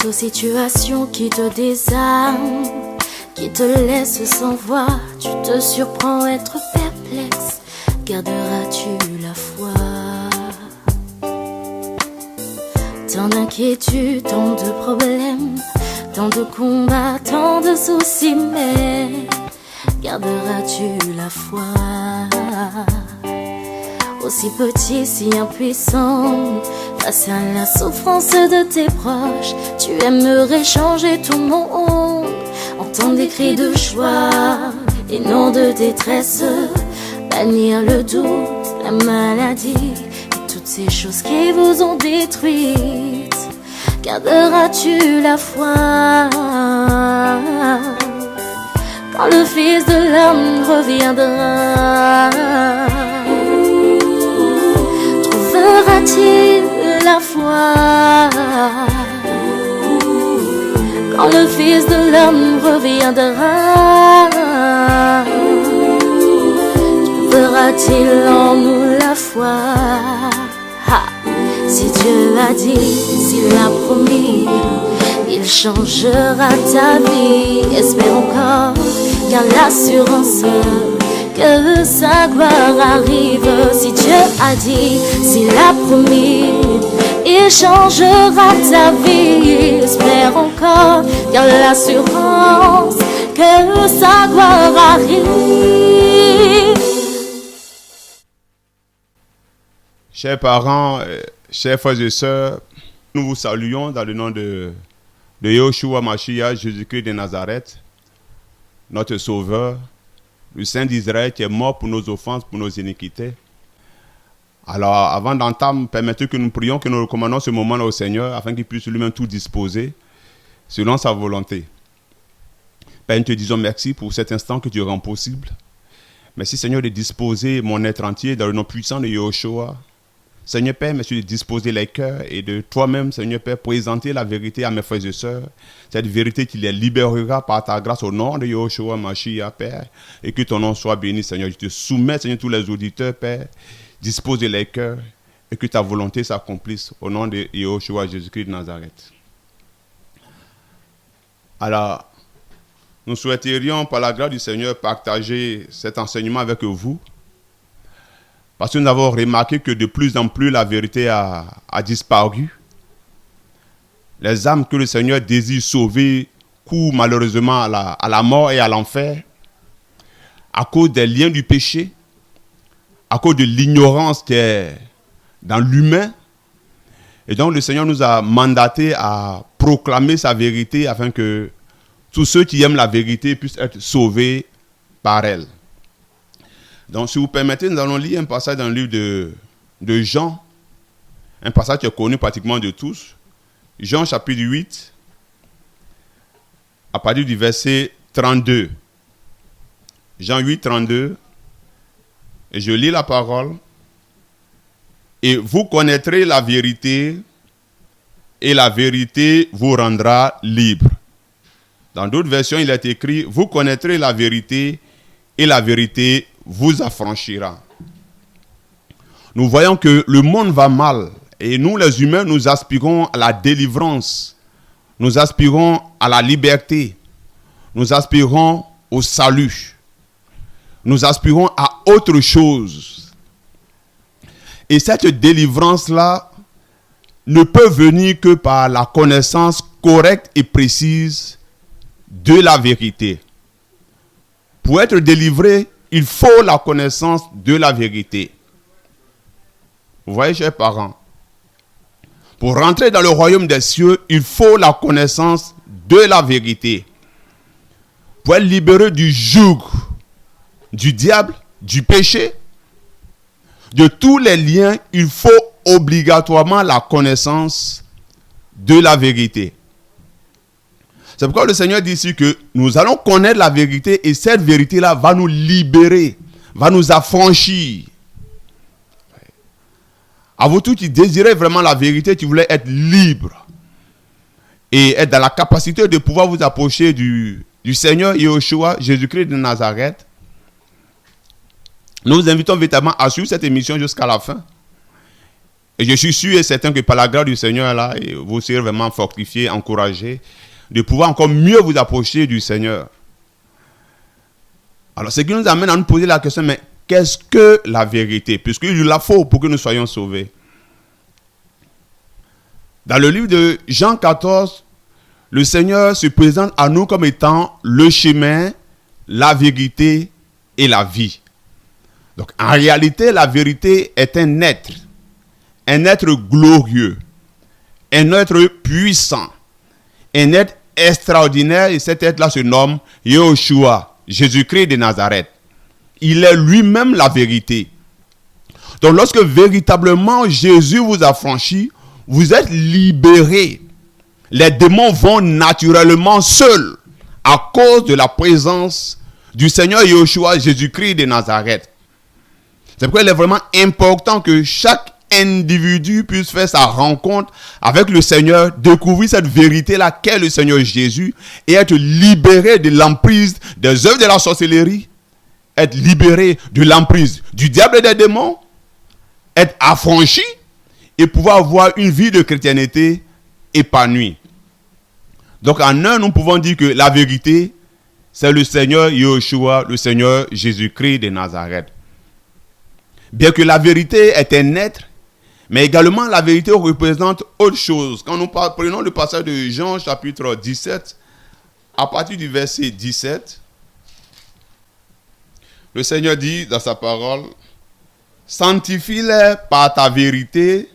Face aux situations qui te désarment, qui te laissent sans voix, tu te surprends à être perplexe. Garderas-tu la foi? Tant d'inquiétudes, tant de problèmes, tant de combats, tant de soucis, mais garderas-tu la foi? Aussi petit, si impuissant, face à la souffrance de tes proches, tu aimerais changer ton monde, entendre des cris de joie et non de détresse, bannir le doute, la maladie et toutes ces choses qui vous ont détruite. Garderas-tu la foi quand le Fils de l'homme reviendra? Trouveras-t-il la foi quand le Fils de l'homme reviendra? Trouvera-t-il en nous la foi? Si Dieu a dit, s'il a promis, il changera ta vie. Espère encore, garde l'assurance que sa gloire arrive. Si Dieu a dit, s'il a promis, il changera ta vie. Espère encore, garde l'assurance que sa gloire arrive. Chers parents, chers frères et sœurs, nous vous saluons dans le nom de Yeshua Mashiach, Jésus-Christ de Nazareth, notre Sauveur, le Saint d'Israël qui est mort pour nos offenses, pour nos iniquités. Alors, avant d'entamer, permettez que nous prions, que nous recommandons ce moment-là au Seigneur, afin qu'il puisse lui-même tout disposer, selon sa volonté. Père, nous te disons merci pour cet instant que tu rends possible. Merci Seigneur de disposer mon être entier dans le nom puissant de Yeshua. Seigneur Père, merci de disposer les cœurs et de toi-même, Seigneur Père, présenter la vérité à mes frères et sœurs. Cette vérité qui les libérera par ta grâce au nom de Yeshua Mashiach, Père. Et que ton nom soit béni, Seigneur. Je te soumets, Seigneur, tous les auditeurs, Père. Dispose les cœurs et que ta volonté s'accomplisse au nom de Yeshua Jésus-Christ de Nazareth. Alors, nous souhaiterions, par la grâce du Seigneur, partager cet enseignement avec vous. Parce que nous avons remarqué que de plus en plus la vérité a disparu. Les âmes que le Seigneur désire sauver courent malheureusement à la mort et à l'enfer à cause des liens du péché, à cause de l'ignorance qui est dans l'humain. Et donc le Seigneur nous a mandaté à proclamer sa vérité afin que tous ceux qui aiment la vérité puissent être sauvés par elle. Donc, si vous permettez, nous allons lire un passage dans le livre de Jean, un passage qui est connu pratiquement de tous. Jean chapitre 8, à partir du verset 32. Jean 8, 32. Et je lis la parole. Et vous connaîtrez la vérité, et la vérité vous rendra libre. Dans d'autres versions, il est écrit, vous connaîtrez la vérité, et la vérité vous affranchira. Nous voyons que le monde va mal et nous les humains nous aspirons à la délivrance, nous aspirons à la liberté, nous aspirons au salut, nous aspirons à autre chose. Et cette délivrance-là ne peut venir que par la connaissance correcte et précise de la vérité. Pour être délivré, il faut la connaissance de la vérité. Vous voyez, chers parents, pour rentrer dans le royaume des cieux, il faut la connaissance de la vérité. Pour être libéré du joug du diable, du péché, de tous les liens, il faut obligatoirement la connaissance de la vérité. C'est pourquoi le Seigneur dit ici que nous allons connaître la vérité et cette vérité-là va nous libérer, va nous affranchir. À vous tous qui désirez vraiment la vérité, qui voulez être libre et être dans la capacité de pouvoir vous approcher du Seigneur Yeshua, Jésus-Christ de Nazareth, nous vous invitons véritablement à suivre cette émission jusqu'à la fin. Et je suis sûr et certain que par la grâce du Seigneur, là, vous serez vraiment fortifiés, encouragés, de pouvoir encore mieux vous approcher du Seigneur. Alors, ce qui nous amène à nous poser la question, mais qu'est-ce que la vérité? Puisqu'il la faut pour que nous soyons sauvés. Dans le livre de Jean 14, le Seigneur se présente à nous comme étant le chemin, la vérité et la vie. Donc, en réalité, la vérité est un être glorieux, un être puissant, un être extraordinaire, et cet être-là se nomme Yahushua, Jésus-Christ de Nazareth. Il est lui-même la vérité. Donc, lorsque véritablement Jésus vous a franchi, vous êtes libérés. Les démons vont naturellement seuls à cause de la présence du Seigneur Yahushua, Jésus-Christ de Nazareth. C'est pourquoi il est vraiment important que chaque individu puisse faire sa rencontre avec le Seigneur, découvrir cette vérité-là qu'est le Seigneur Jésus et être libéré de l'emprise des œuvres de la sorcellerie, être libéré de l'emprise du diable et des démons, être affranchi et pouvoir avoir une vie de chrétienté épanouie. Donc en un, nous pouvons dire que la vérité, c'est le Seigneur Yahushua, le Seigneur Jésus-Christ de Nazareth. Bien que la vérité est un être, mais également la vérité représente autre chose. Quand nous prenons le passage de Jean chapitre 17, à partir du verset 17, le Seigneur dit dans sa parole, « Sanctifie-les par ta vérité,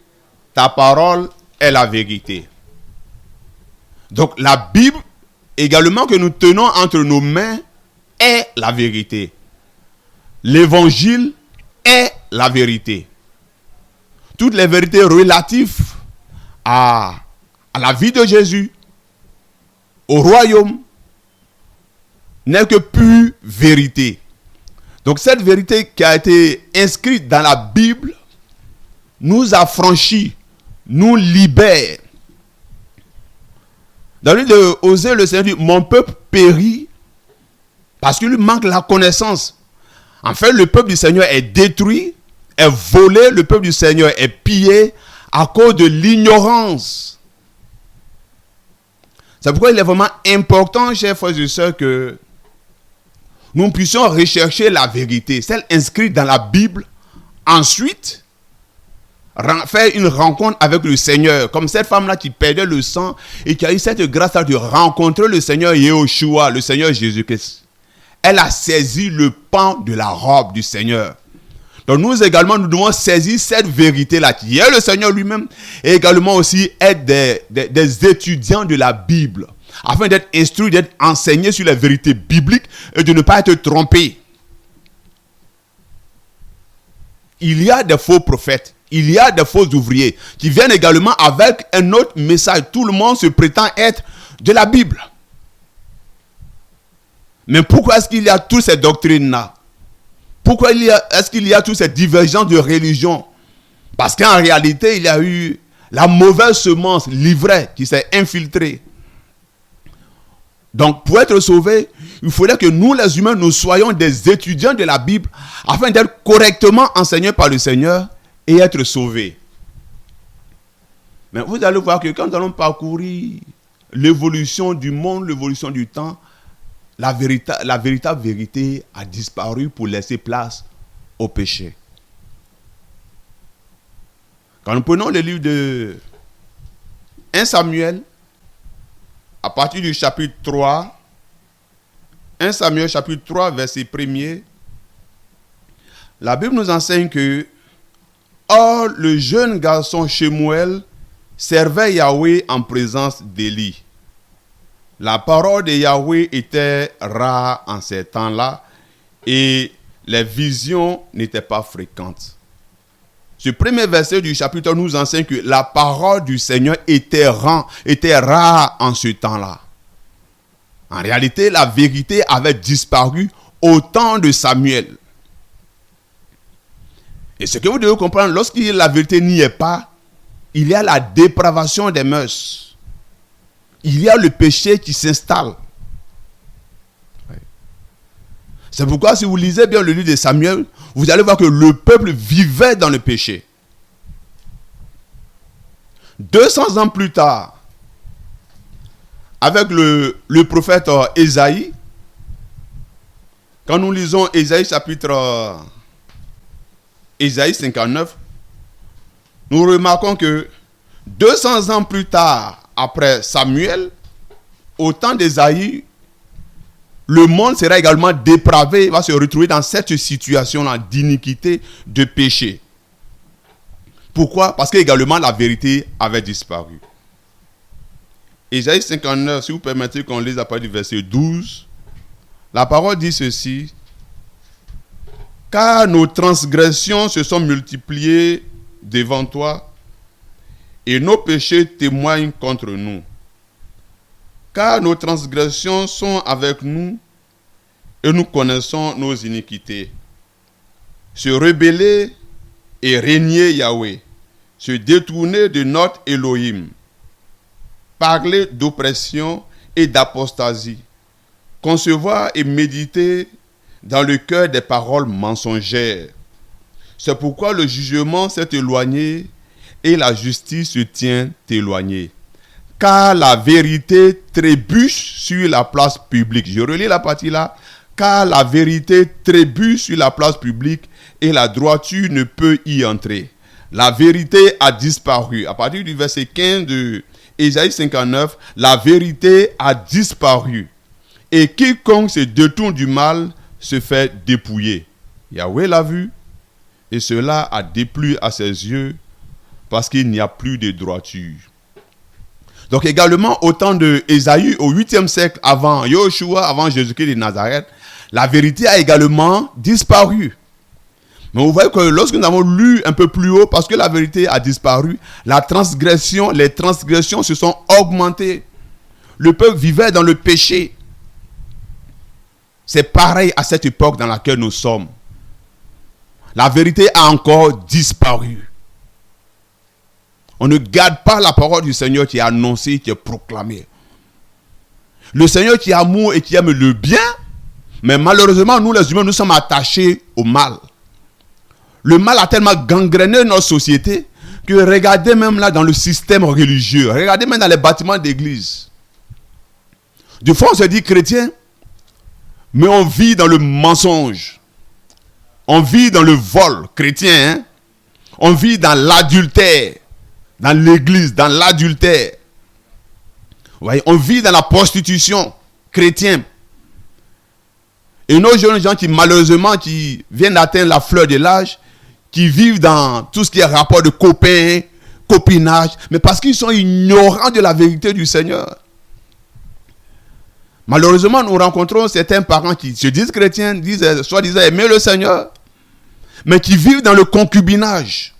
ta parole est la vérité. » Donc la Bible également que nous tenons entre nos mains est la vérité. L'évangile est la vérité. Toutes les vérités relatives à la vie de Jésus, au royaume, n'est que pure vérité. Donc cette vérité qui a été inscrite dans la Bible nous affranchit, nous libère. Dans le livre de Osée, le Seigneur dit, mon peuple périt parce qu'il lui manque la connaissance. En fait, le peuple du Seigneur est détruit, est volé, le peuple du Seigneur est pillé à cause de l'ignorance. C'est pourquoi il est vraiment important, chers frères et sœurs, que nous puissions rechercher la vérité, celle inscrite dans la Bible. Ensuite, faire une rencontre avec le Seigneur, comme cette femme-là qui perdait le sang et qui a eu cette grâce-là de rencontrer le Seigneur Yahushua, le Seigneur Jésus-Christ. Elle a saisi le pan de la robe du Seigneur. Donc nous également, nous devons saisir cette vérité-là qui est le Seigneur lui-même et également aussi être des étudiants de la Bible afin d'être instruits, d'être enseignés sur les vérités bibliques et de ne pas être trompés. Il y a des faux prophètes, il y a des faux ouvriers qui viennent également avec un autre message. Tout le monde se prétend être de la Bible. Mais pourquoi est-ce qu'il y a toutes ces doctrines-là? Pourquoi est-ce qu'il y a toutes ces divergences de religion? Parce qu'en réalité, il y a eu la mauvaise semence, l'ivraie, qui s'est infiltrée. Donc, pour être sauvés, il faudrait que nous, les humains, nous soyons des étudiants de la Bible afin d'être correctement enseignés par le Seigneur et être sauvés. Mais vous allez voir que quand nous allons parcourir l'évolution du monde, l'évolution du temps, la véritable vérité a disparu pour laisser place au péché. Quand nous prenons le livre de 1 Samuel, à partir du chapitre 3, 1 Samuel chapitre 3, verset 1er, la Bible nous enseigne que « Or, le jeune garçon Shemuel servait Yahweh en présence d'Élie. La parole de Yahweh était rare en ces temps-là et les visions n'étaient pas fréquentes. » Ce premier verset du chapitre nous enseigne que la parole du Seigneur était rare en ce temps-là. En réalité, la vérité avait disparu au temps de Samuel. Et ce que vous devez comprendre, lorsque la vérité n'y est pas, il y a la dépravation des mœurs. Il y a le péché qui s'installe. C'est pourquoi si vous lisez bien le livre de Samuel, vous allez voir que le peuple vivait dans le péché. 200 ans plus tard, avec le prophète Ésaïe, quand nous lisons Ésaïe chapitre Ésaïe 59, nous remarquons que 200 ans plus tard, après Samuel, au temps d'Ésaïe, le monde sera également dépravé, va se retrouver dans cette situation-là d'iniquité, de péché. Pourquoi? Parce qu'également la vérité avait disparu. Ésaïe 59, si vous permettez qu'on lise à partir du verset 12, la parole dit ceci: car nos transgressions se sont multipliées devant toi, et nos péchés témoignent contre nous. Car nos transgressions sont avec nous, et nous connaissons nos iniquités. Se rebeller et régner Yahweh, se détourner de notre Elohim, parler d'oppression et d'apostasie, concevoir et méditer dans le cœur des paroles mensongères. C'est pourquoi le jugement s'est éloigné et la justice se tient éloignée. Car la vérité trébuche sur la place publique. Je relis la partie là. Car la vérité trébuche sur la place publique et la droiture ne peut y entrer. La vérité a disparu. À partir du verset 15 de Ésaïe 59, la vérité a disparu. Et quiconque se détourne du mal se fait dépouiller. Yahweh l'a vu, et cela a déplu à ses yeux, parce qu'il n'y a plus de droiture. Donc également, au temps de Ésaïe, au 8e siècle, avant Yahushua, avant Jésus-Christ de Nazareth, la vérité a également disparu. Mais vous voyez que lorsque nous avons lu un peu plus haut, parce que la vérité a disparu, les transgressions se sont augmentées. Le peuple vivait dans le péché. C'est pareil à cette époque dans laquelle nous sommes. La vérité a encore disparu. On ne garde pas la parole du Seigneur qui est annoncée, qui est proclamée. Le Seigneur qui est amour et qui aime le bien, mais malheureusement, nous les humains, nous sommes attachés au mal. Le mal a tellement gangréné notre société que regardez même là dans le système religieux, regardez même dans les bâtiments d'église. Du fond, on se dit chrétien, mais on vit dans le mensonge. On vit dans le vol chrétien. Hein? On vit dans l'adultère. Dans l'église, dans l'adultère. Vous voyez, on vit dans la prostitution chrétienne. Et nos jeunes gens qui malheureusement qui viennent d'atteindre la fleur de l'âge, qui vivent dans tout ce qui est rapport de copains, copinage, mais parce qu'ils sont ignorants de la vérité du Seigneur. Malheureusement, nous rencontrons certains parents qui se disent chrétiens, disent soi-disant aimer le Seigneur, mais qui vivent dans le concubinage.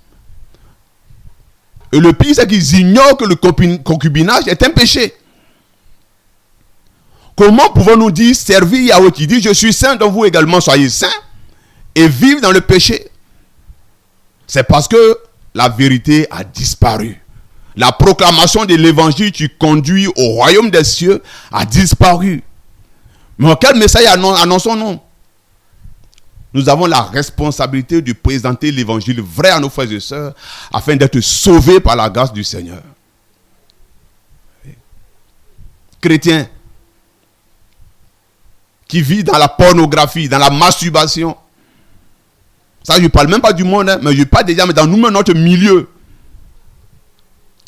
Et le pire, c'est qu'ils ignorent que le concubinage est un péché. Comment pouvons-nous dire servir Yahweh qui dit je suis saint, donc vous également soyez saints, et vivre dans le péché? C'est parce que la vérité a disparu. La proclamation de l'évangile qui conduit au royaume des cieux a disparu. Mais quel message annonçons-nous? Nous avons la responsabilité de présenter l'évangile vrai à nos frères et sœurs afin d'être sauvés par la grâce du Seigneur. Chrétien qui vit dans la pornographie, dans la masturbation. Ça, je ne parle même pas du monde, hein, mais je parle déjà dans nous-mêmes, notre milieu.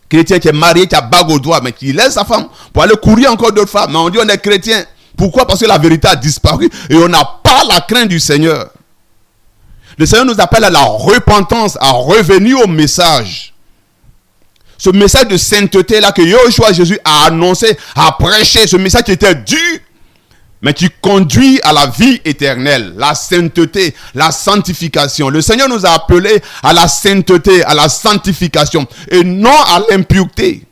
Chrétien qui est marié, qui a bague au doigt, mais qui laisse sa femme pour aller courir encore d'autres femmes. Mais on dit on est chrétien. Pourquoi? Parce que la vérité a disparu et on n'a pas la crainte du Seigneur. Le Seigneur nous appelle à la repentance, à revenir au message. Ce message de sainteté là que Yahushua Jésus a annoncé, a prêché, ce message qui était dur, mais qui conduit à la vie éternelle, la sainteté, la sanctification. Le Seigneur nous a appelés à la sainteté, à la sanctification, et non à l'impureté.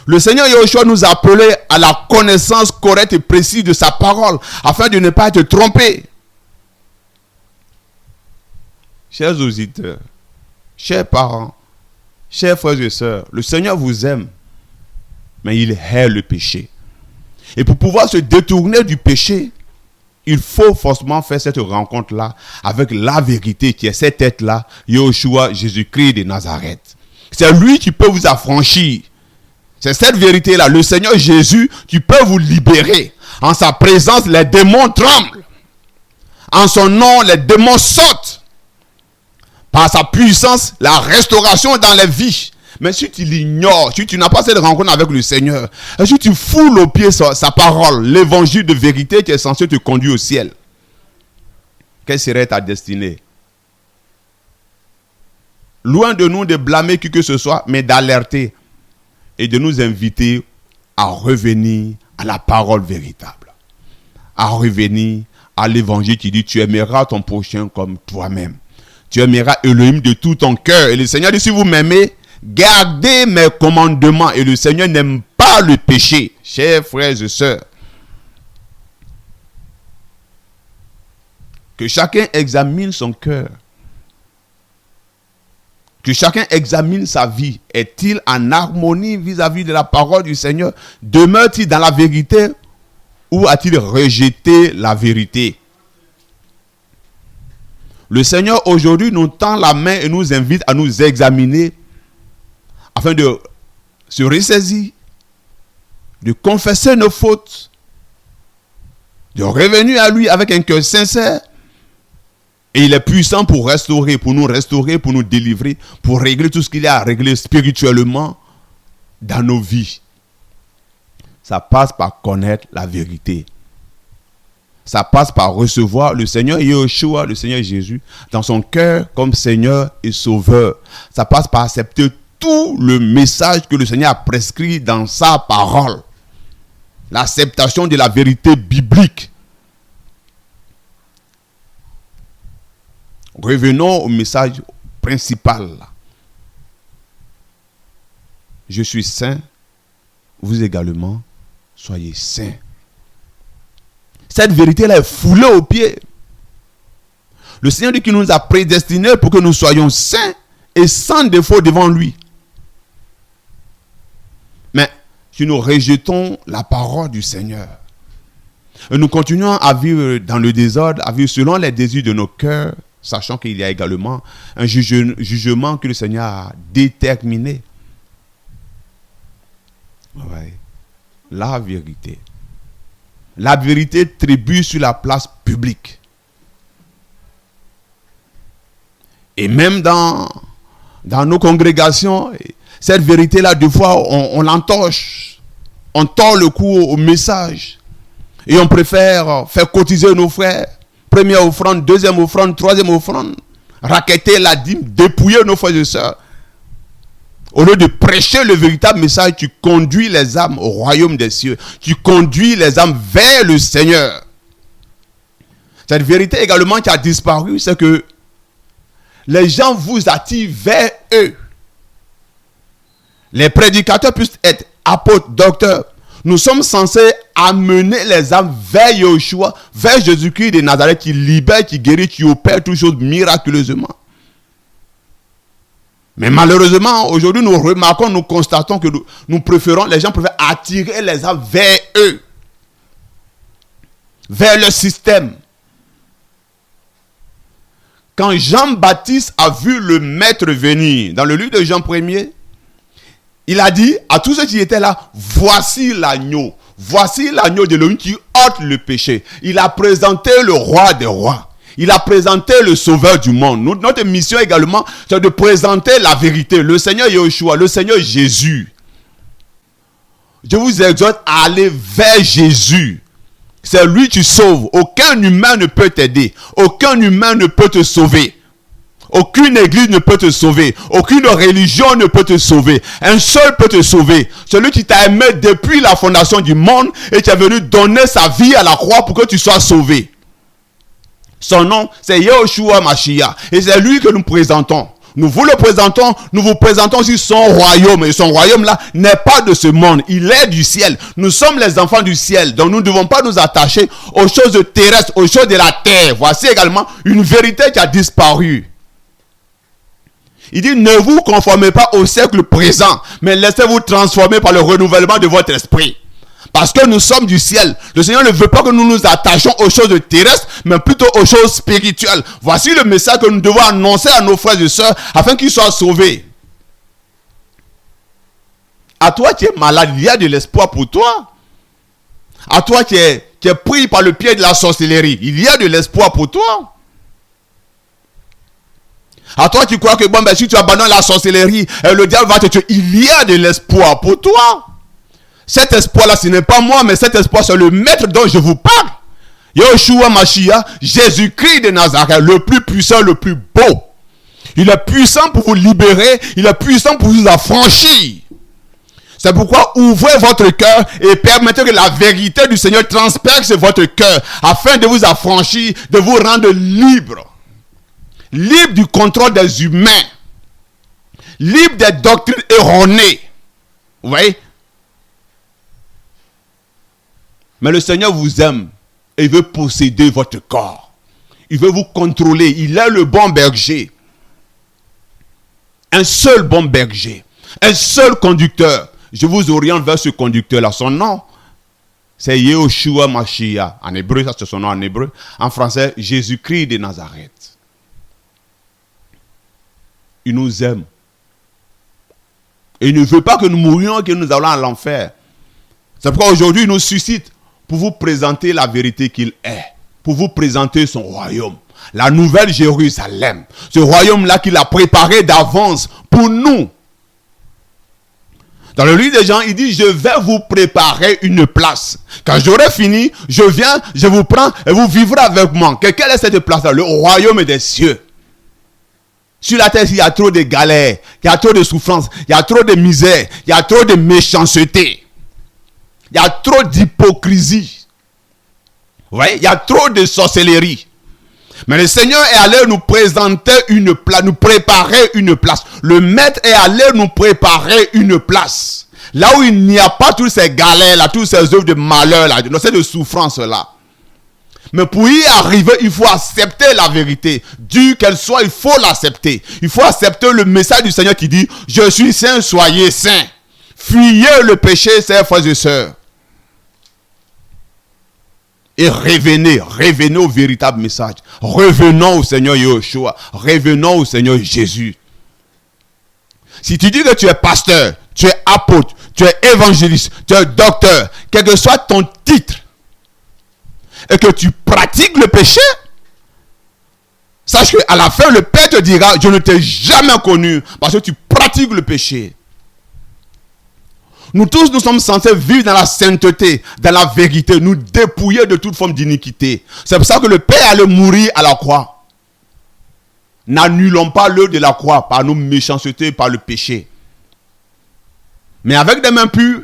Le Seigneur Yahushua nous a appelés à la connaissance correcte et précise de sa parole, afin de ne pas être trompés. Chers auditeurs, chers parents, chers frères et sœurs, le Seigneur vous aime, mais il hait le péché. Et pour pouvoir se détourner du péché, il faut forcément faire cette rencontre-là avec la vérité qui est cette tête-là, Yahushua Jésus-Christ de Nazareth. C'est lui qui peut vous affranchir. C'est cette vérité-là. Le Seigneur Jésus qui peut vous libérer. En sa présence, les démons tremblent. En son nom, les démons sautent. Par sa puissance, la restauration dans les vies. Mais si tu l'ignores, si tu n'as pas cette rencontre avec le Seigneur, et si tu foules aux pieds sa parole, l'évangile de vérité qui est censé te conduire au ciel, quelle serait ta destinée? Loin de nous de blâmer qui que ce soit, mais d'alerter et de nous inviter à revenir à la parole véritable. À revenir à l'évangile qui dit: tu aimeras ton prochain comme toi-même. Tu aimeras Elohim de tout ton cœur. Et le Seigneur dit: si vous m'aimez, gardez mes commandements. Et le Seigneur n'aime pas le péché. Chers frères et sœurs, que chacun examine son cœur. Que chacun examine sa vie. Est-il en harmonie vis-à-vis de la parole du Seigneur? Demeure-t-il dans la vérité ou a-t-il rejeté la vérité? Le Seigneur aujourd'hui nous tend la main et nous invite à nous examiner afin de se ressaisir, de confesser nos fautes, de revenir à lui avec un cœur sincère. Et il est puissant pour restaurer, pour nous délivrer, pour régler tout ce qu'il y a à régler spirituellement dans nos vies. Ça passe par connaître la vérité. Ça passe par recevoir le Seigneur Yeshua, le Seigneur Jésus, dans son cœur comme Seigneur et Sauveur. Ça passe par accepter tout le message que le Seigneur a prescrit dans sa parole. L'acceptation de la vérité biblique. Revenons au message principal. Je suis saint, vous également, soyez saints. Cette vérité-là est foulée aux pieds. Le Seigneur dit qu'il nous a prédestinés pour que nous soyons saints et sans défaut devant lui. Mais si nous rejetons la parole du Seigneur, et nous continuons à vivre dans le désordre, à vivre selon les désirs de nos cœurs, sachant qu'il y a également un jugement que le Seigneur a déterminé. Ouais. La vérité. La vérité trébuche sur la place publique. Et même dans nos congrégations, cette vérité-là, des fois, on l'entorche. On tord le cou au message. Et on préfère faire cotiser nos frères. Première offrande, deuxième offrande, troisième offrande. Raqueter la dîme, dépouiller nos frères et sœurs. Au lieu de prêcher le véritable message, tu conduis les âmes au royaume des cieux. Tu conduis les âmes vers le Seigneur. Cette vérité également qui a disparu, c'est que les gens vous attirent vers eux. Les prédicateurs puissent être apôtres, docteurs. Nous sommes censés amener les âmes vers Yeshua, vers Jésus-Christ de Nazareth qui libère, qui guérit, qui opère toutes choses miraculeusement. Mais malheureusement, aujourd'hui, nous remarquons, nous constatons que les gens préfèrent attirer les âmes vers eux, vers le système. Quand Jean-Baptiste a vu le Maître venir, dans le livre de Jean 1er, il a dit à tous ceux qui étaient là: voici l'agneau de l'homme qui ôte le péché. Il a présenté le roi des rois. Il a présenté le sauveur du monde. Notre mission également, c'est de présenter la vérité. Le Seigneur Yeshua, le Seigneur Jésus. Je vous exhorte à aller vers Jésus. C'est lui qui sauve. Aucun humain ne peut t'aider. Aucun humain ne peut te sauver. Aucune église ne peut te sauver. Aucune religion ne peut te sauver. Un seul peut te sauver. Celui qui t'a aimé depuis la fondation du monde et qui est venu donner sa vie à la croix pour que tu sois sauvé. Son nom, c'est Yeshua Mashiach. Et c'est lui que nous présentons. Nous vous le présentons, nous vous présentons aussi son royaume. Et son royaume-là n'est pas de ce monde. Il est du ciel. Nous sommes les enfants du ciel. Donc nous ne devons pas nous attacher aux choses terrestres, aux choses de la terre. Voici également une vérité qui a disparu. Il dit: ne vous conformez pas au siècle présent, mais laissez-vous transformer par le renouvellement de votre esprit. Parce que nous sommes du ciel. Le Seigneur ne veut pas que nous nous attachions aux choses terrestres, mais plutôt aux choses spirituelles. Voici le message que nous devons annoncer à nos frères et sœurs afin qu'ils soient sauvés. À toi qui es malade, il y a de l'espoir pour toi. À toi qui es pris par le pied de la sorcellerie, il y a de l'espoir pour toi. À toi qui crois que bon, ben, si tu abandonnes la sorcellerie, le diable va te tuer, il y a de l'espoir pour toi. Cet espoir-là, ce n'est pas moi, mais cet espoir, c'est le maître dont je vous parle. Yeshua Mashiach, Jésus-Christ de Nazareth, le plus puissant, le plus beau. Il est puissant pour vous libérer, il est puissant pour vous affranchir. C'est pourquoi ouvrez votre cœur et permettez que la vérité du Seigneur transperce votre cœur afin de vous affranchir, de vous rendre libre. Libre du contrôle des humains. Libre des doctrines erronées. Vous voyez? Mais le Seigneur vous aime et il veut posséder votre corps. Il veut vous contrôler. Il est le bon berger. Un seul bon berger. Un seul conducteur. Je vous oriente vers ce conducteur-là. Son nom, c'est Yeshua Mashiach. En hébreu, ça c'est son nom en hébreu. En français, Jésus-Christ de Nazareth. Il nous aime. Et il ne veut pas que nous mourions et que nous allons à l'enfer. C'est pourquoi aujourd'hui, il nous suscite pour vous présenter la vérité qu'il est. Pour vous présenter son royaume. La nouvelle Jérusalem. Ce royaume-là qu'il a préparé d'avance pour nous. Dans le livre des Jean, il dit, je vais vous préparer une place. Quand j'aurai fini, je viens, je vous prends et vous vivrez avec moi. Quelle est cette place-là? Le royaume des cieux. Sur la terre, il y a trop de galères, il y a trop de souffrances, il y a trop de misère, il y a trop de méchanceté. Il y a trop d'hypocrisie. Vous voyez, il y a trop de sorcellerie. Mais le Seigneur est allé nous présenter une place, nous préparer une place. Le Maître est allé nous préparer une place. Là où il n'y a pas toutes ces galères-là, toutes ces œuvres de malheur-là, de souffrance-là. Mais pour y arriver, il faut accepter la vérité. Dure qu'elle soit, il faut l'accepter. Il faut accepter le message du Seigneur qui dit, je suis saint, soyez saints. Fuyez le péché, chers frères et sœurs. Et revenez au véritable message. Revenons au Seigneur Yeshua. Revenons au Seigneur Jésus. Si tu dis que tu es pasteur, tu es apôtre, tu es évangéliste, tu es docteur, quel que soit ton titre, et que tu pratiques le péché, sache qu'à la fin, le Père te dira, je ne t'ai jamais connu, parce que tu pratiques le péché. Nous tous, nous sommes censés vivre dans la sainteté, dans la vérité, nous dépouiller de toute forme d'iniquité. C'est pour ça que le Père allait mourir à la croix. N'annulons pas l'œuvre de la croix par nos méchancetés, par le péché. Mais avec des mains pures,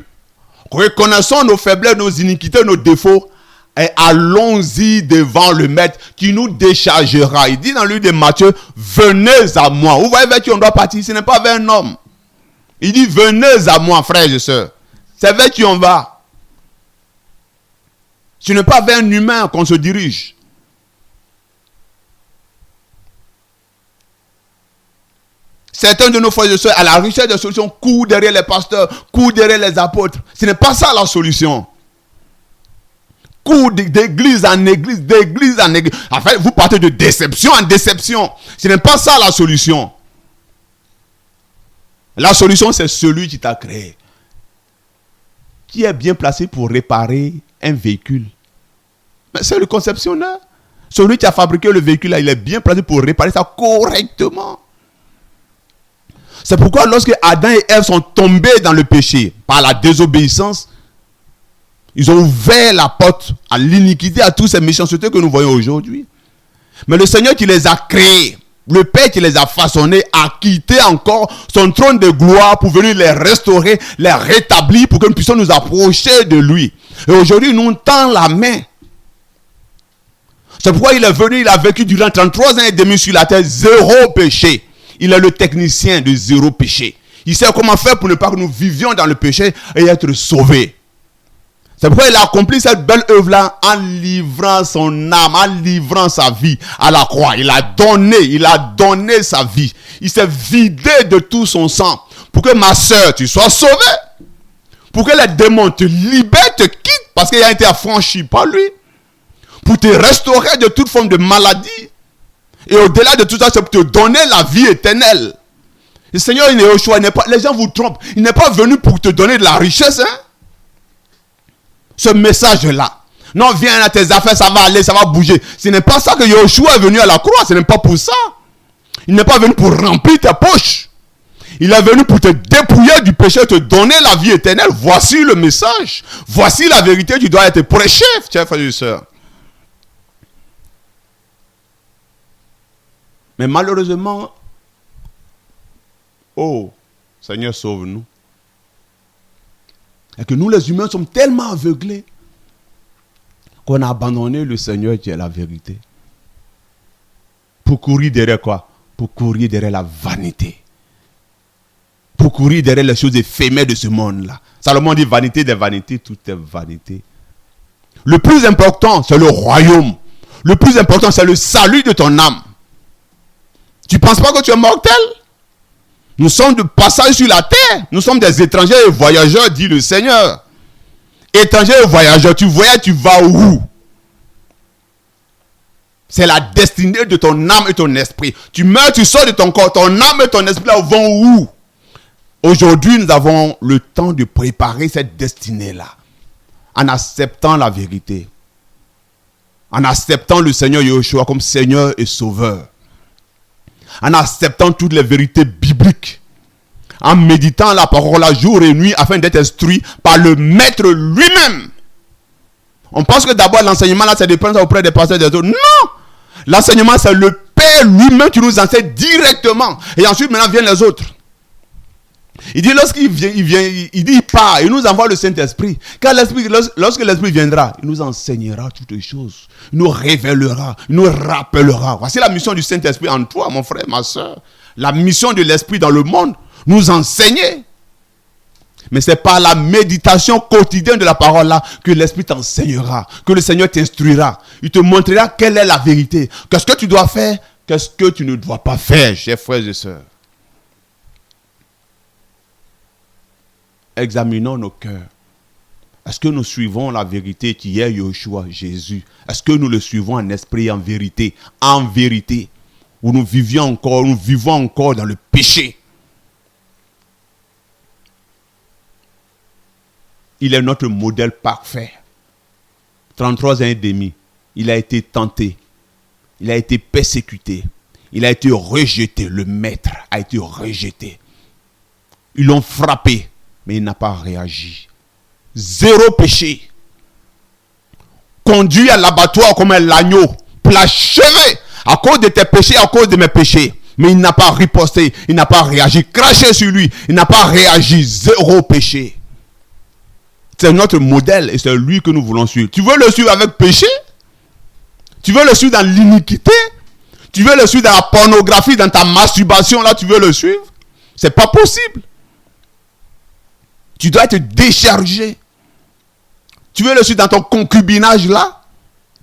reconnaissons nos faiblesses, nos iniquités, nos défauts, et allons-y devant le Maître qui nous déchargera. Il dit dans le livre de Matthieu, venez à moi. Vous voyez vers qui on doit partir, ce n'est pas vers un homme. Il dit, venez à moi, frères et sœurs. C'est vers qui on va. Ce n'est pas vers un humain qu'on se dirige. Certains de nos frères et sœurs, à la recherche de solutions, courent derrière les pasteurs, courent derrière les apôtres. Ce n'est pas ça la solution. Courent d'église en église, d'église en église. En fait, vous partez de déception en déception. Ce n'est pas ça la solution. La solution, c'est celui qui t'a créé. Qui est bien placé pour réparer un véhicule. Mais c'est le conceptionneur. Celui qui a fabriqué le véhicule, là, il est bien placé pour réparer ça correctement. C'est pourquoi lorsque Adam et Ève sont tombés dans le péché, par la désobéissance, ils ont ouvert la porte à l'iniquité, à toutes ces méchancetés que nous voyons aujourd'hui. Mais le Seigneur qui les a créés, le Père qui les a façonnés a quitté encore son trône de gloire pour venir les restaurer, les rétablir pour que nous puissions nous approcher de lui. Et aujourd'hui, il nous tend la main. C'est pourquoi il est venu, il a vécu durant 33 ans et demi sur la terre, zéro péché. Il est le technicien de zéro péché. Il sait comment faire pour ne pas que nous vivions dans le péché et être sauvés. C'est pourquoi il a accompli cette belle œuvre-là en livrant son âme, en livrant sa vie à la croix. Il a donné sa vie. Il s'est vidé de tout son sang pour que ma soeur, tu sois sauvée. Pour que les démons te libèrent, te quittent parce qu'il a été affranchi par lui. Pour te restaurer de toute forme de maladie. Et au-delà de tout ça, c'est pour te donner la vie éternelle. Le Seigneur Yahushua, les gens vous trompent. Il n'est pas venu pour te donner de la richesse. Hein? Ce message-là. Non, viens à tes affaires, ça va aller, ça va bouger. Ce n'est pas ça que Yahushua est venu à la croix. Ce n'est pas pour ça. Il n'est pas venu pour remplir tes poches. Il est venu pour te dépouiller du péché, te donner la vie éternelle. Voici le message. Voici la vérité qui doit être prêchée, chers frères et sœurs. Mais malheureusement, oh, Seigneur, sauve-nous. Et que nous, les humains, sommes tellement aveuglés qu'on a abandonné le Seigneur qui est la vérité. Pour courir derrière quoi? Pour courir derrière la vanité. Pour courir derrière les choses éphémères de ce monde-là. Salomon dit vanité des vanités, tout est vanité. Le plus important, c'est le royaume. Le plus important, c'est le salut de ton âme. Tu ne penses pas que tu es mortel? Nous sommes de passage sur la terre. Nous sommes des étrangers et voyageurs, dit le Seigneur. Étrangers et voyageurs, tu voyages, tu vas où? C'est la destinée de ton âme et ton esprit. Tu meurs, tu sors de ton corps. Ton âme et ton esprit là vont où? Aujourd'hui, nous avons le temps de préparer cette destinée-là. En acceptant la vérité. En acceptant le Seigneur Yahushua comme Seigneur et Sauveur. En acceptant toutes les vérités bibliques. En méditant la parole la jour et nuit afin d'être instruit par le Maître lui-même. On pense que d'abord l'enseignement là c'est de prendre ça auprès des pasteurs des autres. Non! L'enseignement c'est le Père lui-même qui nous enseigne directement. Et ensuite maintenant viennent les autres. Il dit lorsqu'il vient, il part, il nous envoie le Saint-Esprit. Car lorsque l'Esprit viendra, il nous enseignera toutes les choses. Il nous révélera, il nous rappellera. Voici la mission du Saint-Esprit en toi, mon frère, ma soeur. La mission de l'Esprit dans le monde, nous enseigner. Mais c'est par la méditation quotidienne de la parole là que l'Esprit t'enseignera, que le Seigneur t'instruira. Il te montrera quelle est la vérité. Qu'est-ce que tu dois faire, qu'est-ce que tu ne dois pas faire, chers frères et sœurs. Examinons nos cœurs. Est-ce que nous suivons la vérité qui est Yahushua, Jésus? Est-ce que nous le suivons en esprit et en vérité? En vérité. Ou nous vivons encore dans le péché. Il est notre modèle parfait. 33 ans et demi. Il a été tenté. Il a été persécuté. Il a été rejeté. Le maître a été rejeté. Ils l'ont frappé. Mais il n'a pas réagi. Zéro péché. Conduit à l'abattoir comme un agneau. Plachevé à cause de tes péchés, à cause de mes péchés. Mais il n'a pas riposté. Il n'a pas réagi. Craché sur lui. Il n'a pas réagi. Zéro péché. C'est notre modèle et c'est lui que nous voulons suivre. Tu veux le suivre avec péché? Tu veux le suivre dans l'iniquité? Tu veux le suivre dans la pornographie, dans ta masturbation? Là, tu veux le suivre? C'est pas possible. Tu dois être déchargé. Tu veux le suivre dans ton concubinage là?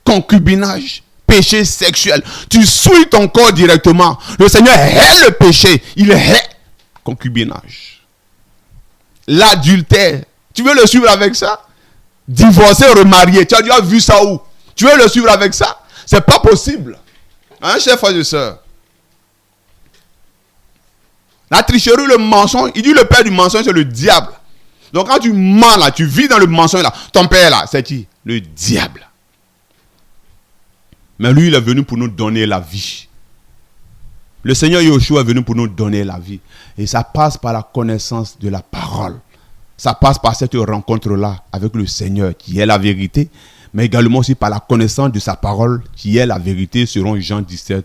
Concubinage, péché sexuel. Tu souilles ton corps directement. Le Seigneur hait le péché. Il hait concubinage. L'adultère. Tu veux le suivre avec ça? Divorcé, remarié. Tu as déjà vu ça où? Tu veux le suivre avec ça? C'est pas possible. Hein, chers frères et sœurs? La tricherie, le mensonge. Il dit le père du mensonge, c'est le diable. Donc quand tu mens là, tu vis dans le mensonge là, ton père là, c'est qui? Le diable. Mais lui, il est venu pour nous donner la vie. Le Seigneur Yahushua est venu pour nous donner la vie. Et ça passe par la connaissance de la parole. Ça passe par cette rencontre-là avec le Seigneur qui est la vérité, mais également aussi par la connaissance de sa parole qui est la vérité selon Jean 17.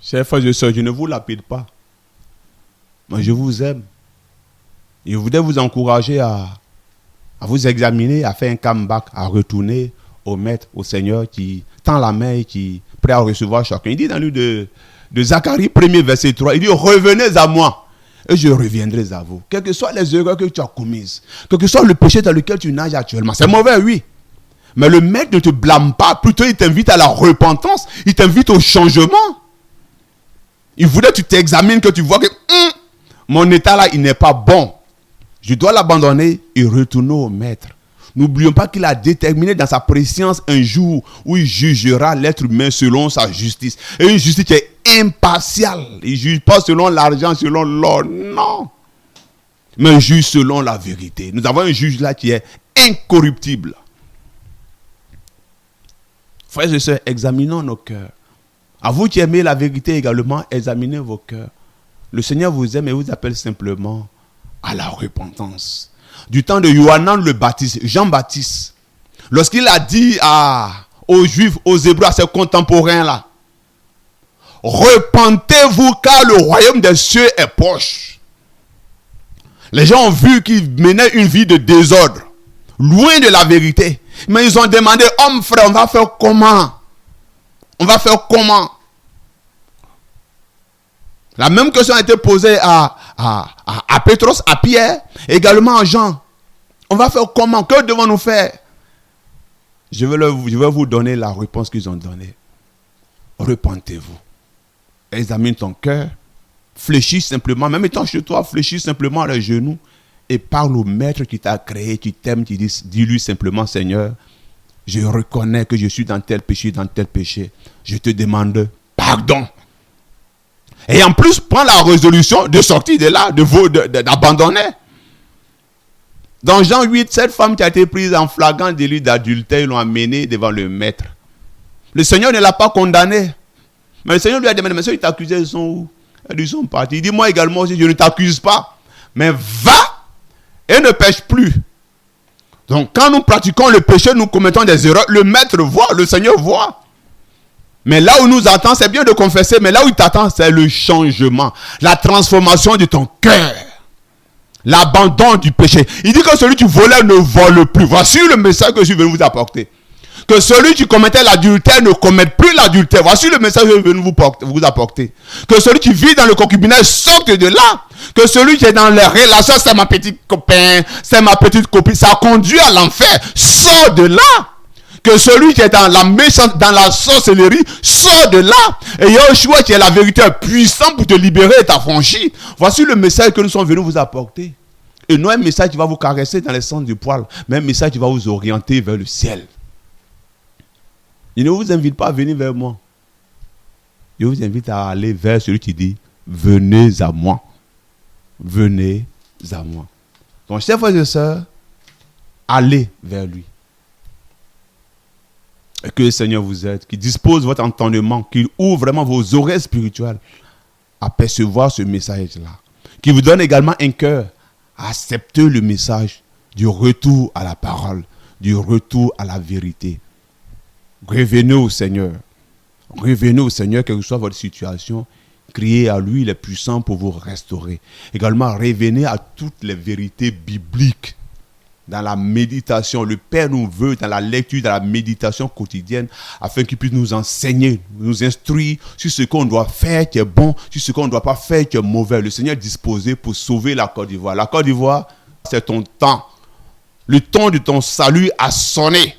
Chers frères et sœurs, je ne vous lapide pas. Moi, je vous aime. Et je voudrais vous encourager à vous examiner, à faire un comeback, à retourner au Maître, au Seigneur qui tend la main et qui est prêt à recevoir chacun. Il dit dans le livre de Zacharie, 1er verset 3, il dit « Revenez à moi et je reviendrai à vous. » Quelles que soient les erreurs que tu as commises, quel que soit le péché dans lequel tu nages actuellement, c'est mauvais, oui. Mais le Maître ne te blâme pas, plutôt il t'invite à la repentance, il t'invite au changement. Il voudrait que tu t'examines, que tu vois que mon état là, il n'est pas bon. Je dois l'abandonner et retourner au Maître. N'oublions pas qu'il a déterminé dans sa préscience un jour où il jugera l'être humain selon sa justice. Et une justice qui est impartiale. Il ne juge pas selon l'argent, selon l'or. Non. Mais il juge selon la vérité. Nous avons un juge là qui est incorruptible. Frères et sœurs, examinons nos cœurs. À vous qui aimez la vérité également, examinez vos cœurs. Le Seigneur vous aime et vous appelle simplement à la repentance. Du temps de Yohanan le Baptiste, Jean-Baptiste, lorsqu'il a dit aux Juifs, aux Hébreux, à ses contemporains là, repentez-vous car le royaume des cieux est proche. Les gens ont vu qu'il menait une vie de désordre, loin de la vérité. Mais ils ont demandé, homme frère, on va faire comment? On va faire comment? La même question a été posée à Pétros, à Pierre, également à Jean. On va faire comment? Que devons-nous faire? Je vais vous donner la réponse qu'ils ont donnée. Repentez-vous. Examine ton cœur. Fléchis simplement, même étant chez toi, fléchis simplement à les genoux et parle au maître qui t'a créé, qui t'aime, qui dis-lui simplement, Seigneur, je reconnais que je suis dans tel péché, dans tel péché. Je te demande pardon. Et en plus, prends la résolution de sortir de là, d'abandonner. Dans Jean 8, cette femme qui a été prise en flagrant délit d'adultère, ils l'ont amenée devant le maître. Le Seigneur ne l'a pas condamnée. Mais le Seigneur lui a demandé, mais ceux qui t'accusaient, ils sont où? Ils sont partis. Il dit, moi également aussi, je ne t'accuse pas. Mais va et ne pêche plus. Donc, quand nous pratiquons le péché, nous commettons des erreurs. Le maître voit, le Seigneur voit. Mais là où nous attend, c'est bien de confesser, mais là où il t'attend, c'est le changement, la transformation de ton cœur, l'abandon du péché. Il dit que celui qui volait ne vole plus. Voici le message que je suis venu vous apporter. Que celui qui commettait l'adultère ne commette plus l'adultère. Voici le message que je suis venu vous apporter. Que celui qui vit dans le concubinage sorte de là. Que celui qui est dans les relations, c'est ma petite copain, c'est ma petite copine, ça conduit à l'enfer. Sors de là. Que celui qui est dans la méchante, dans la sorcellerie, sort de là. Et il y a un choix qui est la vérité puissante pour te libérer et t'affranchir. Voici le message que nous sommes venus vous apporter. Et non un message qui va vous caresser dans les sens du poil, mais un message qui va vous orienter vers le ciel. Il ne vous invite pas à venir vers moi. Il vous invite à aller vers celui qui dit, venez à moi. Venez à moi. Donc, chers frères et sœurs, allez vers lui. Et que le Seigneur vous aide, qu'il dispose votre entendement, qu'il ouvre vraiment vos oreilles spirituelles à percevoir ce message-là. Qu'il vous donne également un cœur à accepter le message du retour à la parole, du retour à la vérité. Revenez au Seigneur. Revenez au Seigneur, quelle que soit votre situation. Criez à lui, il est puissant pour vous restaurer. Également, revenez à toutes les vérités bibliques. Dans la méditation, le Père nous veut dans la lecture, dans la méditation quotidienne, afin qu'il puisse nous enseigner, nous instruire sur ce qu'on doit faire qui est bon, sur ce qu'on ne doit pas faire qui est mauvais. Le Seigneur est disposé pour sauver la Côte d'Ivoire. La Côte d'Ivoire, c'est ton temps. Le temps de ton salut a sonné.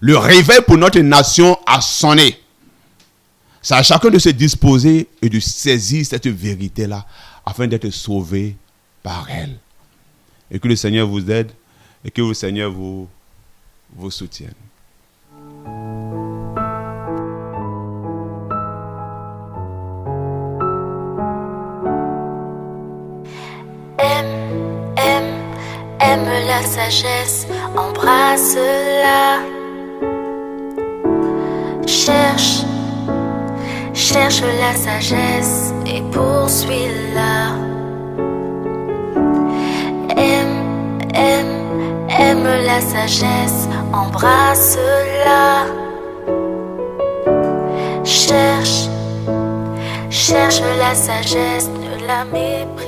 Le réveil pour notre nation a sonné. C'est à chacun de se disposer et de saisir cette vérité-là afin d'être sauvé par elle. Et que le Seigneur vous aide et que le Seigneur vous soutienne. Aime la sagesse, embrasse-la. Cherche la sagesse et poursuis-la. Aime la sagesse, embrasse-la. Cherche la sagesse, ne la méprise.